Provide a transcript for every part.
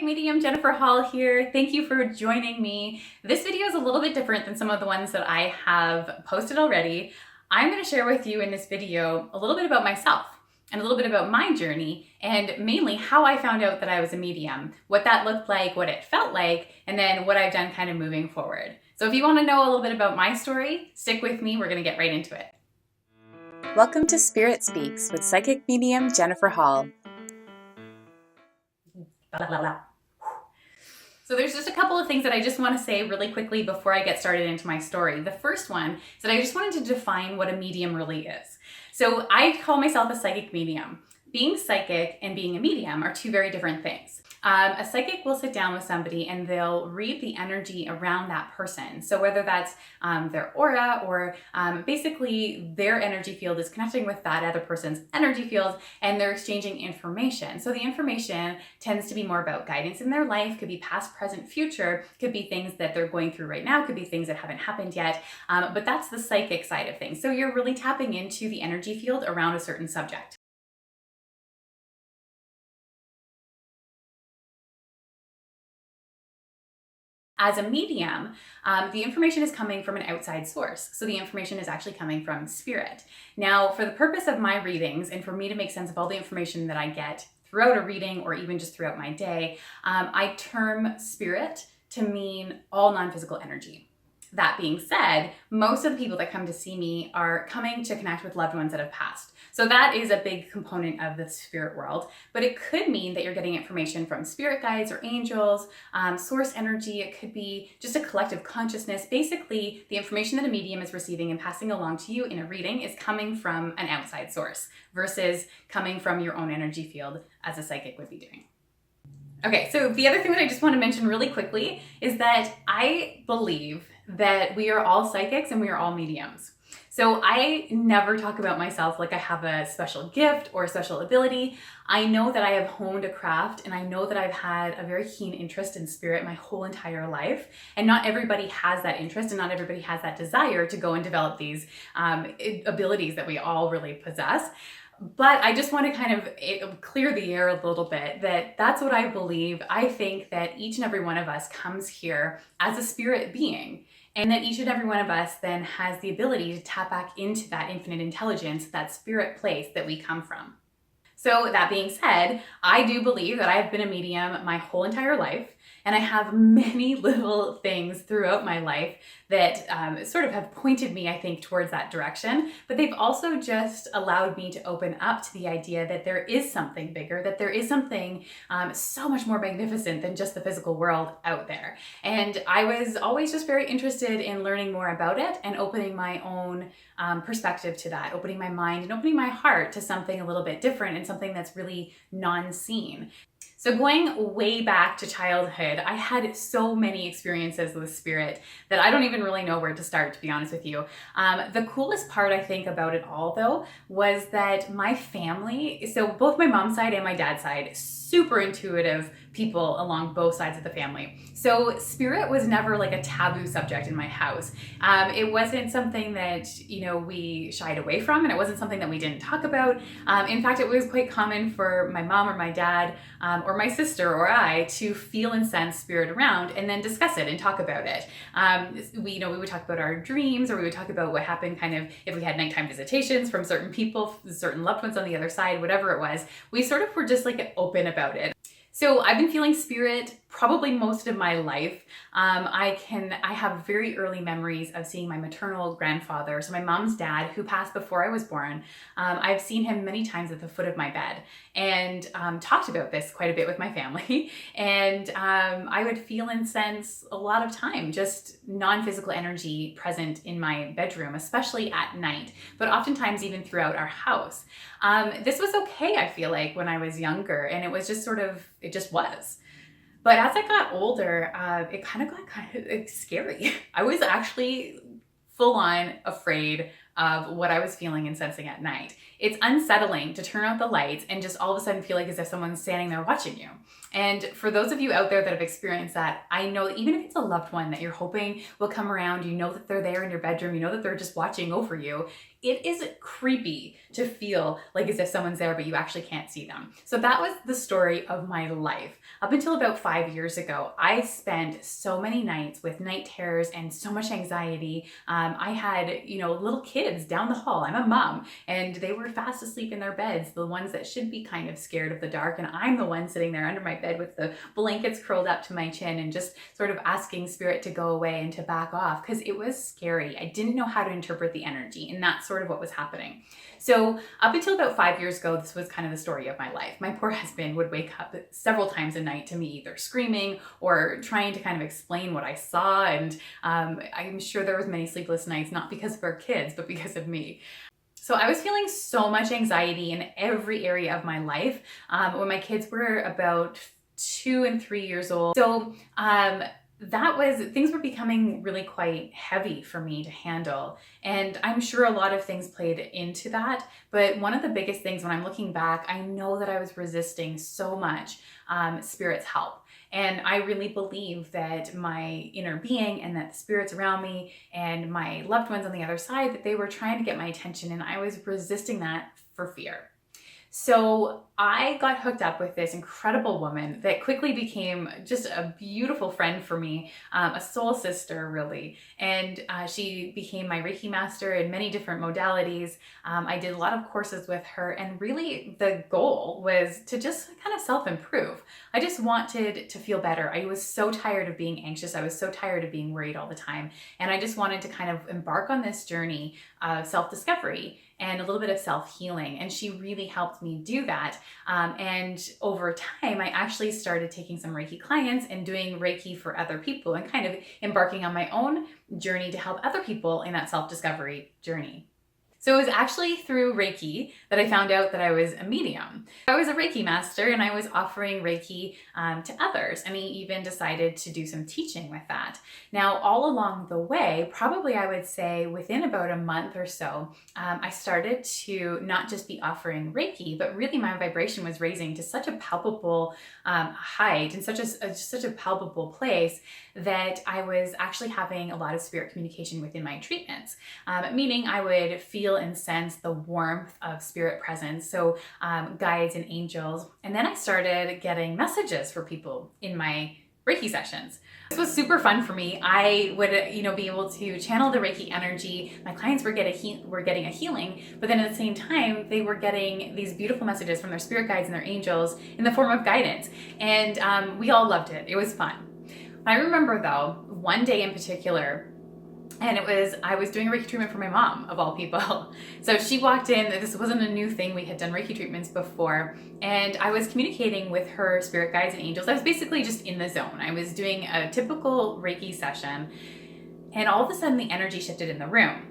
medium Jennifer Hall here. Thank you for joining me. This video is a little bit different than some of the ones that I have posted already. I'm going to share with you in this video a little bit about myself and a little bit about my journey, and mainly how I found out that I was a medium, what that looked like, what it felt like, and then what I've done kind of moving forward. So if you want to know a little bit about my story, stick with me. We're going to get right into it. Welcome to Spirit Speaks with psychic medium Jennifer Hall. Blah, blah, blah. So there's just a couple of things that I just want to say really quickly before I get started into my story. The first one is that I just wanted to define what a medium really is. So I call myself a psychic medium. Being psychic and being a medium are two very different things. A psychic will sit down with somebody and they'll read the energy around that person. So whether that's their aura or basically their energy field is connecting with that other person's energy field and they're exchanging information. So the information tends to be more about guidance in their life, could be past, present, future, could be things that they're going through right now, could be things that haven't happened yet. But that's the psychic side of things. So you're really tapping into the energy field around a certain subject. As a medium, the information is coming from an outside source. So the information is actually coming from spirit. Now, for the purpose of my readings and for me to make sense of all the information that I get throughout a reading or even just throughout my day, I term spirit to mean all non-physical energy. That being said, most of the people that come to see me are coming to connect with loved ones that have passed. So that is a big component of the spirit world, but it could mean that you're getting information from spirit guides or angels, source energy. It could be just a collective consciousness. Basically, the information that a medium is receiving and passing along to you in a reading is coming from an outside source versus coming from your own energy field as a psychic would be doing. Okay, so the other thing that I just want to mention really quickly is that I believe that we are all psychics and we are all mediums. So I never talk about myself like I have a special gift or a special ability. I know that I have honed a craft and I know that I've had a very keen interest in spirit my whole entire life. And not everybody has that interest and not everybody has that desire to go and develop these abilities that we all really possess. But I just want to kind of clear the air a little bit that that's what I believe. I think that each and every one of us comes here as a spirit being, and that each and every one of us then has the ability to tap back into that infinite intelligence, that spirit place that we come from. So that being said, I do believe that I have been a medium my whole entire life, and I have many little things throughout my life that sort of have pointed me, I think, towards that direction. But they've also just allowed me to open up to the idea that there is something bigger, that there is something so much more magnificent than just the physical world out there. And I was always just very interested in learning more about it and opening my own perspective to that, opening my mind and opening my heart to something a little bit different and something that's really non-seen. So going way back to childhood, I had so many experiences with spirit that I don't even really know where to start, to be honest with you. The coolest part, I think, about it all, though, was that my family, so both my mom's side and my dad's side, super intuitive people along both sides of the family. So spirit was never like a taboo subject in my house. It wasn't something that, we shied away from, and it wasn't something that we didn't talk about. In fact, it was quite common for my mom or my dad or my sister or I to feel and sense spirit around and then discuss it and talk about it. We would talk about our dreams, or we would talk about what happened kind of if we had nighttime visitations from certain people, certain loved ones on the other side, whatever it was. We sort of were just like open about it. So I've been feeling spirit probably most of my life. I have very early memories of seeing my maternal grandfather, so my mom's dad, who passed before I was born. I've seen him many times at the foot of my bed and talked about this quite a bit with my family. And I would feel and sense a lot of time just non-physical energy present in my bedroom, especially at night, but oftentimes even throughout our house. This was okay, I feel like, when I was younger, and it was just it just was. But as I got older, it kind of got scary. I was actually full on afraid of what I was feeling and sensing at night. It's unsettling to turn out the lights and just all of a sudden feel like as if someone's standing there watching you. And for those of you out there that have experienced that, I know that even if it's a loved one that you're hoping will come around, you know that they're there in your bedroom, you know that they're just watching over you, it is creepy to feel like as if someone's there, but you actually can't see them. So that was the story of my life. Up until about 5 years ago, I spent so many nights with night terrors and so much anxiety. I had, little kids down the hall. I'm a mom, and they were fast asleep in their beds, the ones that should be kind of scared of the dark. And I'm the one sitting there under my bed with the blankets curled up to my chin and just sort of asking spirit to go away and to back off because it was scary. I didn't know how to interpret the energy, and that's sort of what was happening. So up until about 5 years ago, this was kind of the story of my life. My poor husband would wake up several times a night to me either screaming or trying to kind of explain what I saw. And I'm sure there was many sleepless nights, not because of our kids, but because of me. So I was feeling so much anxiety in every area of my life when my kids were about 2 and 3 years old. So things were becoming really quite heavy for me to handle. And I'm sure a lot of things played into that. But one of the biggest things when I'm looking back, I know that I was resisting so much Spirit's help. And I really believe that my inner being and that the spirits around me and my loved ones on the other side, that they were trying to get my attention, and I was resisting that for fear. So I got hooked up with this incredible woman that quickly became just a beautiful friend for me, a soul sister really. And she became my Reiki master in many different modalities. I did a lot of courses with her, and really the goal was to just kind of self-improve. I just wanted to feel better. I was so tired of being anxious. I was so tired of being worried all the time. And I just wanted to kind of embark on this journey of self-discovery and a little bit of self-healing. And she really helped me do that. And over time, I actually started taking some Reiki clients and doing Reiki for other people and kind of embarking on my own journey to help other people in that self-discovery journey. So it was actually through Reiki that I found out that I was a medium. I was a Reiki master, and I was offering Reiki to others, and he even decided to do some teaching with that. Now, all along the way, probably I would say within about a month or so, I started to not just be offering Reiki, but really my vibration was raising to such a palpable height and such a palpable place that I was actually having a lot of spirit communication within my treatments, meaning I would feel and sense the warmth of spirit presence, so guides and angels. And then I started getting messages for people in my Reiki sessions. This was super fun for me. I would, be able to channel the Reiki energy. My clients were getting a healing, but then at the same time, they were getting these beautiful messages from their spirit guides and their angels in the form of guidance. And we all loved it. It was fun. I remember though, one day in particular, and I was doing a Reiki treatment for my mom, of all people. So she walked in, this wasn't a new thing, we had done Reiki treatments before, and I was communicating with her spirit guides and angels. I was basically just in the zone. I was doing a typical Reiki session, and all of a sudden the energy shifted in the room.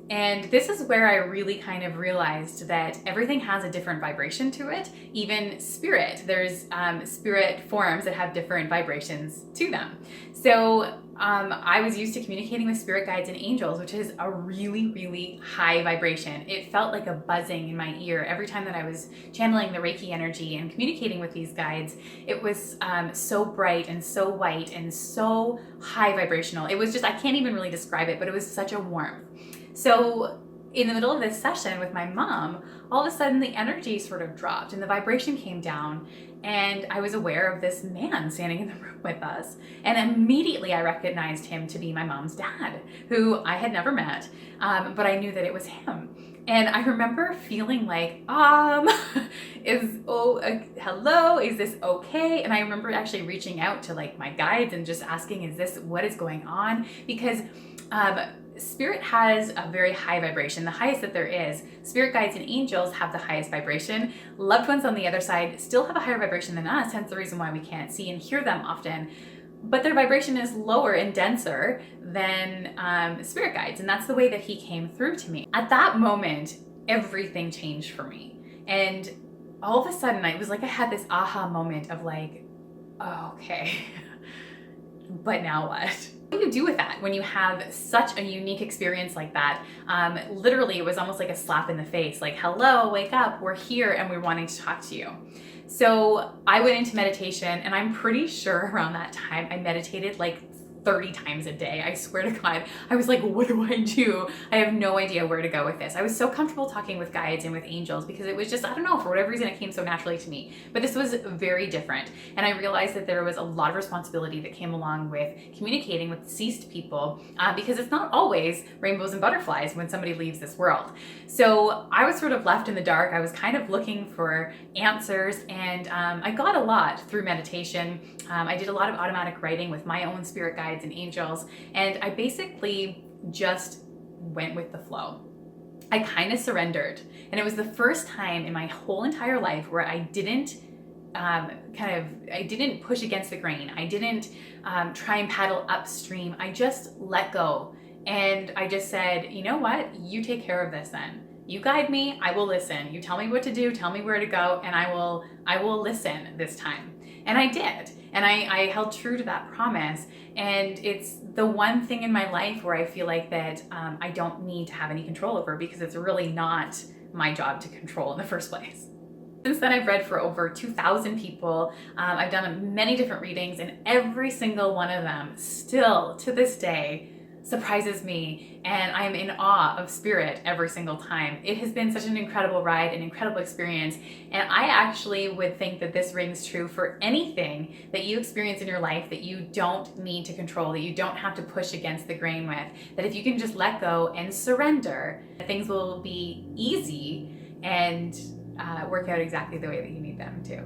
And this is where I really kind of realized that everything has a different vibration to it, even spirit. There's spirit forms that have different vibrations to them. So I was used to communicating with spirit guides and angels, which is a really, really high vibration. It felt like a buzzing in my ear every time that I was channeling the Reiki energy and communicating with these guides. It was so bright and so white and so high vibrational. It was just, I can't even really describe it, but it was such a warmth. So in the middle of this session with my mom, all of a sudden the energy sort of dropped and the vibration came down, and I was aware of this man standing in the room with us. And immediately I recognized him to be my mom's dad, who I had never met, but I knew that it was him. And I remember feeling like, hello, is this okay? And I remember actually reaching out to like my guides and just asking, what is going on? Because spirit has a very high vibration, the highest that there is. Spirit guides and angels have the highest vibration. Loved ones on the other side still have a higher vibration than us, hence the reason why we can't see and hear them often. But their vibration is lower and denser than spirit guides, and that's the way that he came through to me. At that moment, everything changed for me. And all of a sudden, it was like I had this aha moment of like, oh, okay, but now what? What do you do with that when you have such a unique experience like that? Literally, it was almost like a slap in the face, like, hello, wake up, we're here and we're wanting to talk to you. So I went into meditation, and I'm pretty sure around that time I meditated like 30 times a day. I swear to God, I was like, what do I do? I have no idea where to go with this. I was so comfortable talking with guides and with angels because it was just, I don't know, for whatever reason, it came so naturally to me. But this was very different. And I realized that there was a lot of responsibility that came along with communicating with deceased people because it's not always rainbows and butterflies when somebody leaves this world. So I was sort of left in the dark. I was kind of looking for answers, and I got a lot through meditation. I did a lot of automatic writing with my own spirit guides and angels, and I basically just went with the flow. I kind of surrendered, and it was the first time in my whole entire life where I didn't I didn't push against the grain. I didn't try and paddle upstream. I just let go, and I just said, you know what? You take care of this then. You guide me, I will listen. You tell me what to do, tell me where to go, and I will listen this time. And I did. And I held true to that promise. And it's the one thing in my life where I feel like that I don't need to have any control over, because it's really not my job to control in the first place. Since then, I've read for over 2,000 people. I've done many different readings, and every single one of them still to this day surprises me, and I'm in awe of spirit every single time. It has been such an incredible ride, an incredible experience, and I actually would think that this rings true for anything that you experience in your life that you don't need to control, that you don't have to push against the grain with, that if you can just let go and surrender, things will be easy and work out exactly the way that you need them to.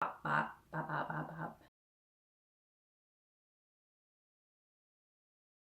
Bop, bop, bop, bop, bop, bop.